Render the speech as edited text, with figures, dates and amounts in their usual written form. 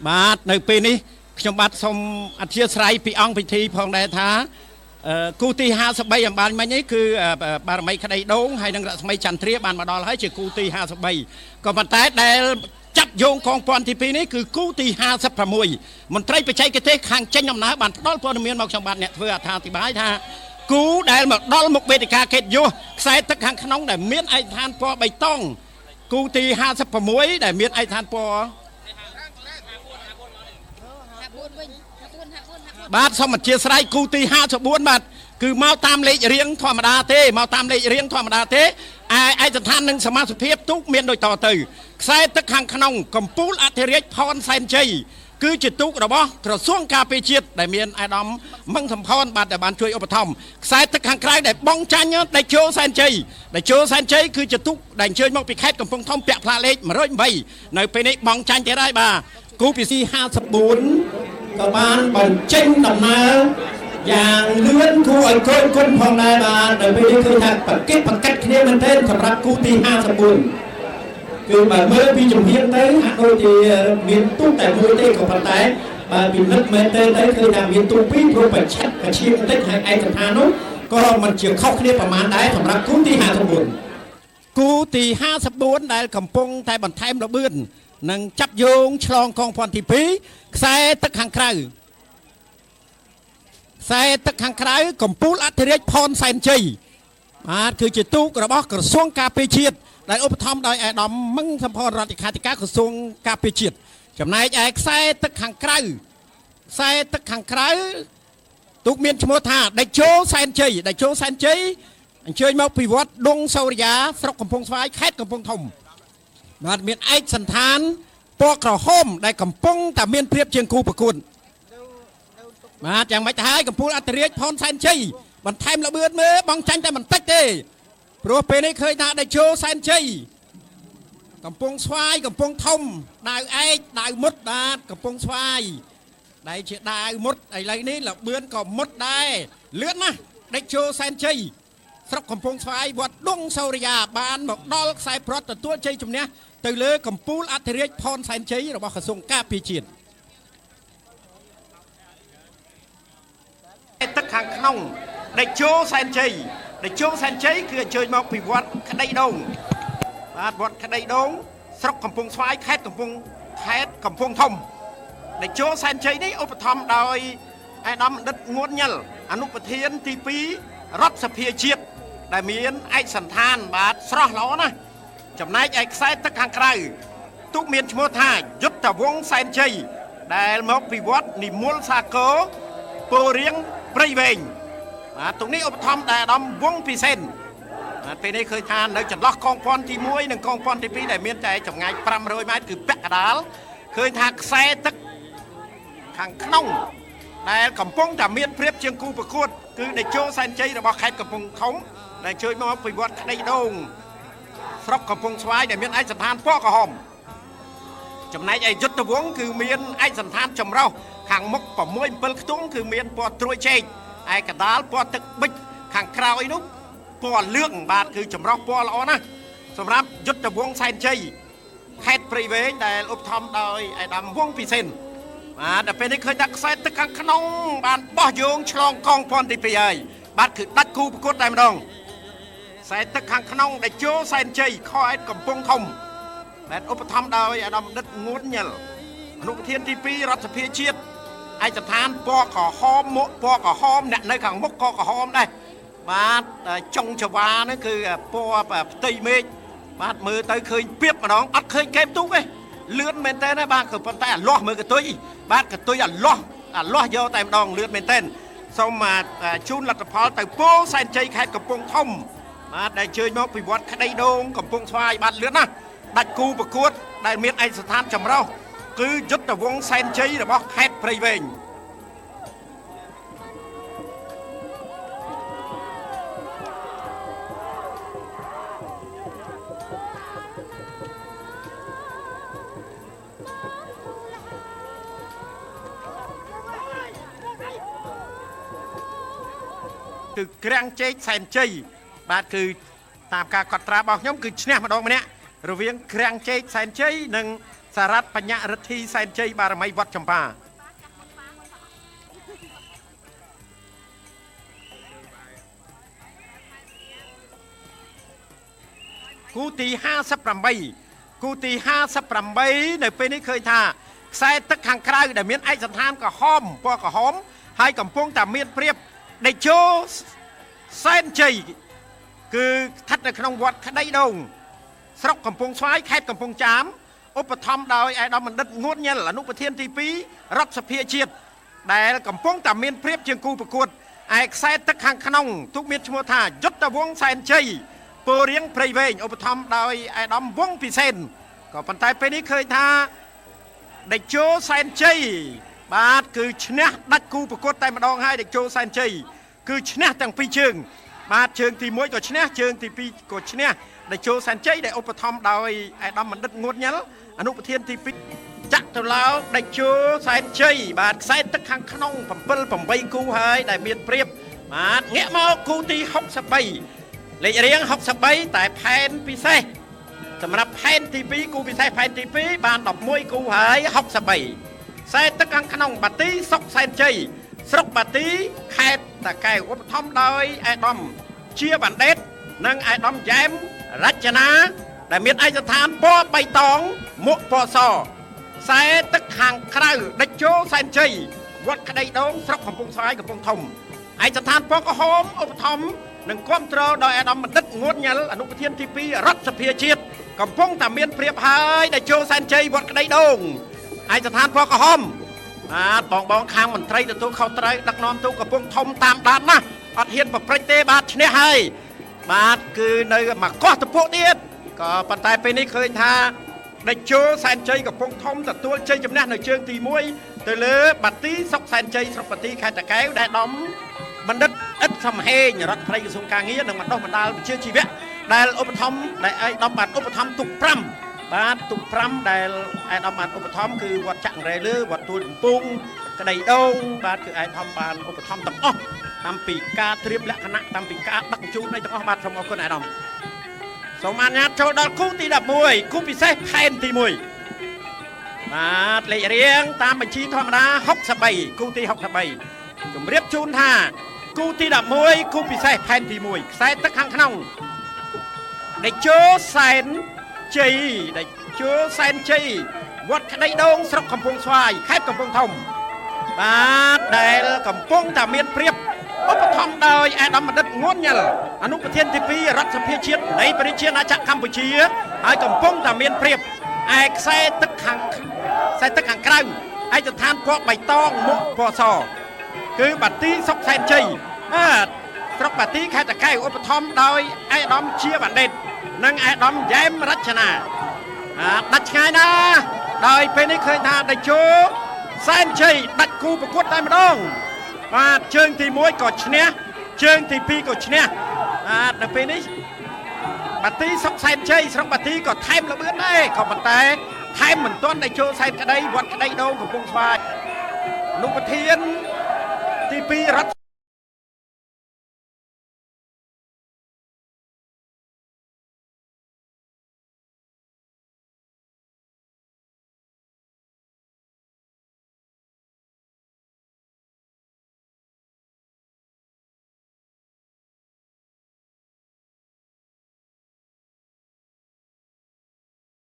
បាទនៅពេលនេះខ្ញុំបាទសូមអធិស្ឋានពីអង្គពិធីផងដែរថាគូទី53អំបានមិញនេះគឺបារមីក្តីដូងហើយនឹងរស្មីចន្ទ្រាបានមកដល់ហើយជាគូទី53ក៏ប៉ុន្តែដែលចាប់យោងកងព័ន្ធទី2នេះគឺគូទី56មន្ត្រីបច្ចេកទេសខាងចេញដំណើរបានផ្ដល់ព័ត៌មានមកខ្ញុំបាទអ្នកធ្វើអត្ថាធិប្បាយថាគូដែលមកដល់មុខវេទិកាកិត្តិយសខ្សែទឹកខាងក្នុងដែលមានឯកដ្ឋានពណ៌បៃតងគូទី56ដែលមានឯកដ្ឋានពណ៌បាទសូមអធិស្ឋានគូទី54បាទគឺមកតាមលេខរៀងធម្មតាទេមកតាមលេខរៀងធម្មតាទេឯកដ្ឋាននិងសមាជិកទូកមានដូចតទៅខ្សែទឹកខាងក្នុងកំពូលអធិរាជផនសែនជ័យគឺជាទូករបស់ក្រសួងការពារជាតិដែលមានអាដាមមឹងសំផនបាទដែលបានជួយឧបត្ថម្ភខ្សែទឹកខាងក្រៅដែលបងចាញ់ដេជោសែនជ័យដេជោសែនជ័យគឺជាទូកដែលអញ្ជើញមកពីខេត្តកំពង់ធំពាក់ផ្លាកលេខ108នៅពេលនេះបងចាញ់ទៀតហើយបាទគូពី54ក៏បានបញ្ចេញដំណើរយ៉ាងលឿនគួរឲ្យគយគន់ផងដែរបាទនៅពេលនេះគឺថាប្រកិច្ចគ្នាមែនទែនសម្រាប់គូទី54គឺបើមើលពីជំហានទៅហាក់ដូចជាមានទូកតែមួយទេក៏ប៉ុន្តែបើពិនិត្យមែនទែនទៅគឺថាមានទូកពីរព្រោះប្រឆាត់កឈៀងបន្តិចហើយឯកដ្ឋាននោះក៏មិនជាខុសគ្នាប្រមាណដែរសម្រាប់គូទី54គូទី54ដែលកំពុងតែបន្ថែមល្បឿននិងចាប់យោងឆ្លងកងព័ន្ធទី2ខ្សែទឹកខាងក្រៅខ្សែទឹកខាងក្រៅកំពូលអធិរាជផនសែនជ័យបាទគឺជាទូករបស់ក្រសួងការពារជាតិដែលឧបត្ថម្ភដោយអាដាមមឹងសំផនរដ្ឋលេខាធិការក្រសួងការពារជាតិចំណែកឯខ្សែទឹកខាងក្រៅទូកមានឈ្មោះថាដេជោសែនជ័យអញ្ជើញមកពីវត្តដងសូរិយាស្រុកកំពង់ស្វាយខេត្តកំពង់ធំបាទមានឯកសណ្ឋានពណ៌ក្រហមដែលកំពុងតែមានព្រៀបជាងគូប្រកួតបាទយ៉ាងម៉េចទៅហើយកំពូលអធិរាជផនសែនជ័យបន្ថែមល្បឿនមើលបងចាញ់តែបន្តិចទេព្រោះពេលនេះឃើញថាដេជោសែនជ័យកំពង់ស្វាយកំពង់ធំដាវឯកដាវមុតបាទកំពង់ស្វាយដែលជាដាវមុតឥឡូវនេះល្បឿនក៏មុតដែរលឿនណាស់ដេជោសែនជ័យស្រុកកំពង់ស្វាយវត្តដងសូរិយាបានមកដល់ខ្សែប្រត់ទទួលជ័យជំនះទៅលើកំពូលអធិរាជផនសែនជ័យរបស់ក្រសួងការពារជាតិទឹកខាងក្នុងដេជោសែនជ័យគឺអញ្ជើញមកពីវត្តក្តីដូងបាទវត្តក្តីដូងស្រុកកំពង់ស្វាយខេត្តកំពង់ធំដេជោសែនជ័យនេះឧបត្ថម្ភដោយអាដាមបណ្ឌិតងួនញិលអនុប្រធានទី2រដ្ឋសភាជាតិដែលមានឯកសណ្ឋានបាទស្រស់ល្អណាស់ចំណែកឯខ្សែទឹកខាងក្រៅទូកមានឈ្មោះថាយុទ្ធវង្សសែនជ័យដែលមកពីវត្តនិមលសាគរពោធិ៍រៀងព្រៃវែងបាទទូកនេះឧបត្ថម្ភដោយអាដាមវង្សពិសេនបាទពេលនេះឃើញថានៅចន្លោះកងព័ន្ធទី1និងកងព័ន្ធទី2ដែលមានតែចម្ងាយ500ម៉ែត្រគឺពាក់កណ្ដាលឃើញថាខ្សែទឹកខាងក្នុងដែលកំពុងតែមានព្រៀបជាងគូប្រកួតគឺដេជោសែនជ័យរបស់ខេត្តកំពង់ធំដែលជួយមកពីវត្តក្តីដូងស្រុកកំពង់ស្វាយដែលមានឯកសណ្ឋានពណ៌ក្រហមចំណែកឯយុទ្ធវង្សគឺមានឯកសណ្ឋានចម្រុះខាងមុខ6 7ខ្ទង់គឺមានពណ៌ត្រួយចេកឯកណ្ដាលពណ៌ទឹកប៊ិចខាងក្រោយនោះពណ៌លឿងបាទគឺចម្រុះពណ៌ល្អណាស់សម្រាប់យុទ្ធវង្សសែនជ័យខេត្តព្រៃវែងដែលឧបត្ថម្ភដោយអាដាមវង្សពិសេនបាទដល់ពេលនេះឃើញថាខ្សែទឹកខាងក្នុងបានបោះយោងឆ្លងកងព័ន្ធទី2ហើយបាទគឺដាច់គូប្រកួតតែម្ដងខ្សែទឹកខាងក្នុងដេជោសែនជ័យខេត្តកំពង់ធំដែលឧបត្ថម្ភដោយអាដាមបណ្ឌិតងួនញិលអនុប្រធានទី2រដ្ឋសភាជាតិឯកសណ្ឋានពណ៌ក្រហមមុខពណ៌ក្រហមអ្នកនៅខាងមុខក៏ក្រហមដែរបាទចុងចង្វាហ្នឹងគឺពណ៌ផ្ទៃមេឃបាទមើលទៅឃើញពីបម្ដងអត់ឃើញកែមទូកទេលឿនមែនតើណាបាទក៏ប៉ុន្តែអាលាស់មើលកតុយបាទកតុយអាលាស់យកតែម្ដងលឿនមែនតើសូមជូនលទ្ធផលទៅពោធិ៍សែនជ័យខេត្តកំពង់ធំបាទដែលជើញមកពីវត្តក្តីដូងកំពង់ស្វាយបាទលឿនណាស់ដាច់គូប្រកួតដែលមានឯកសណ្ឋានចម្រុះគឺយុទ្ធវង្សសែនជ័យរបស់ខេត្តព្រៃវែងគឺក្រាំងជែកសែនជ័យបាទគឺតាមការកត់ត្រារបស់ខ្ញុំគឺឈ្នះម្ដងម្នាក់រវាងក្រាំងជែកសែនជ័យនិង សារ៉ាត់បញ្ញារិទ្ធីសែនជ័យបារមីវត្តចម្ប៉ាគូទី58គូទី58នៅពេលនេះឃើញថាខ្សែទឹកខាងក្រៅដែលមានឯកសណ្ឋានក្រហមពណ៌ក្រហមហើយកំពុងតែមានព្រៀបដេជោសែនជ័យគឺស្ថិតនៅក្នុងវត្តក្តីដូងស្រុកកំពង់ស្វាយខេត្តកំពង់ចាមឧបត្ថម្ភដោយអាយដាមបណ្ឌិតងួនញ៉ិលអនុប្រធានទី2រដ្ឋសភាជាតិដែលកំពុងតែមានព្រៀបជាងគូប្រកួតឯខ្សែទឹកខាងក្នុងទូកមានឈ្មោះថាយុទ្ធវង្សសែនជ័យពូរៀងព្រៃវែងឧបត្ថម្ភដោយអាយដាមវងពិសេនក៏ប៉ុន្តែពេលនេះឃើញថាដេជោសែនជ័យបាទគឺឈ្នះដាច់គូប្រកួតតែម្ដងហើយដេជោសែនជ័យគឺឈ្នះទាំងពីរជើងបាទជើងទី1ក៏ឈ្នះជើងទី2ក៏ឈ្នះដេជោសែនជ័យដែលឧបត្ថម្ភដោយអាយដាមបណ្ឌិតងួនញ៉ិលអនុប្រធានទី2ចាក់ទៅឡោដេជោសែនជ័យបាទខ្សែទឹកខាងក្នុង7 8គូហើយដែលមានព្រៀបបាទងាកមកគូទី63លេខរៀង63តែផែនពិសេសសម្រាប់ផែនទី2គូពិសេសផែនទី2បាន11គូហើយ63ខ្សែទឹកខាងក្នុងបាទីសុកសែនជ័យស្រុកបាទីខេត្តតាកែវឧបត្ថម្ភដោយអាយដាមជាបណ្ឌិតនិងអាយដាមយ៉ែមរចនាដែលមានឯកសណ្ឋានពណ៌បៃតងមុខពណ៌សខ្សែទឹកខាងក្រៅដេជោសែនជ័យវត្តក្តីដូងស្រុកកំពង់ស្វាយកំពង់ធំឯកសណ្ឋានពណ៌ក្រហមឧបត្ថម្ភនិងគ្រប់គ្រងដោយអាយដាមបណ្ឌិតងួនញ៉ិលអនុប្រធានទី2រដ្ឋសភាជាតិកំពុងតែមានព្រៀបហើយដេជោសែនជ័យវត្តក្តីដូងឯកសណ្ឋានពណ៌ក្រហមបាទបងខាងមន្ត្រីទទួលខុសត្រូវដឹកនាំទូកកំពុងធំតាមដានណាអត់ហ៊ានប្រព្រឹត្តទេបាទឈ្នះហើយបាទគឺនៅមកកោះតពួកទៀតក៏ប៉ុន្តែពេលនេះឃើញថាដេជោសែនជ័យកំពុងធំទទួលជ័យជំនះនៅជើងទី1ទៅលើបាទីសុកសែនជ័យស្រុកបាទីខេត្តតាកែវដែលដំបណ្ឌិតឥតសំហេងរដ្ឋមន្ត្រីក្រសួងការងារនិងបណ្ដុះបណ្ដាលវិជ្ជាជីវៈដែលឧបត្ថម្ភដែលឯកឧត្តមបានឧបត្ថម្ភទុក5បាទទុក5ដែលឯកឧត្តមបានឧបត្ថម្ភគឺវត្តចាក់រ៉ែលើវត្តទួលកំពង់ក្តីដូងបាទគឺឯកឧត្តមបានឧបត្ថម្ភទាំងអស់តាមពីការត្រៀមលក្ខណៈតាមពីការដឹកជញ្ជូននៃទាំងអស់បាទសូមអរគុណឯកឧត្តមសូមអនុញ្ញាតចូលដល់គូទី11គូពិសេសផែនទី1បាទលេខរៀងតាមបញ្ជីធម្មតា63គូទី63ជម្រាបជូនថាគូទី11គូពិសេសផែនទី1ខ្សែទឹកខាងក្នុងដេជោសែនជ័យដេជោសែនជ័យវត្តក្តីដូងស្រុកកំពង់ស្វាយខេត្តកំពង់ធំបាទដែលកំពុងតែមានព្រៀបឧបត្ថម្ភដោយអាយដាមបណ្ឌិតងួនញ៉ិលអនុប្រធានទី2រដ្ឋសភាជាតិនៃប្រជាជាតិអាណាចក្រកម្ពុជាហើយកំពុងតែមានព្រៀបឯខ្សែទឹកខាងក្រៅឯកសណ្ឋានពណ៌បៃតងមុខពណ៌សគឺបាទីសុកសែនជ័យបាទស្រុកបាទីខេត្តតាកែវឧបត្ថម្ភដោយអាយដាមជាបណ្ឌិតនិងអាយដាមយ៉ែមរចនាដាច់ឆ្ងាយណាដោយពេលនេះឃើញថាដេជោសែនជ័យដាច់គូប្រកួតតែម្ដងបាទជើងទី1ក៏ឈ្នះជើងទី2ក៏ឈ្នះបាទនៅពេលនេះបាទីសុកសែនជ័យស្រុកបាទីក៏ថែមល្បឿនដែរក៏ប៉ុន្តែថែមមិនទាន់ដេជោសែនក្តីវត្តក្តីដូងកំពង់ស្វាយលោកប្រធានទី2រដ្ឋ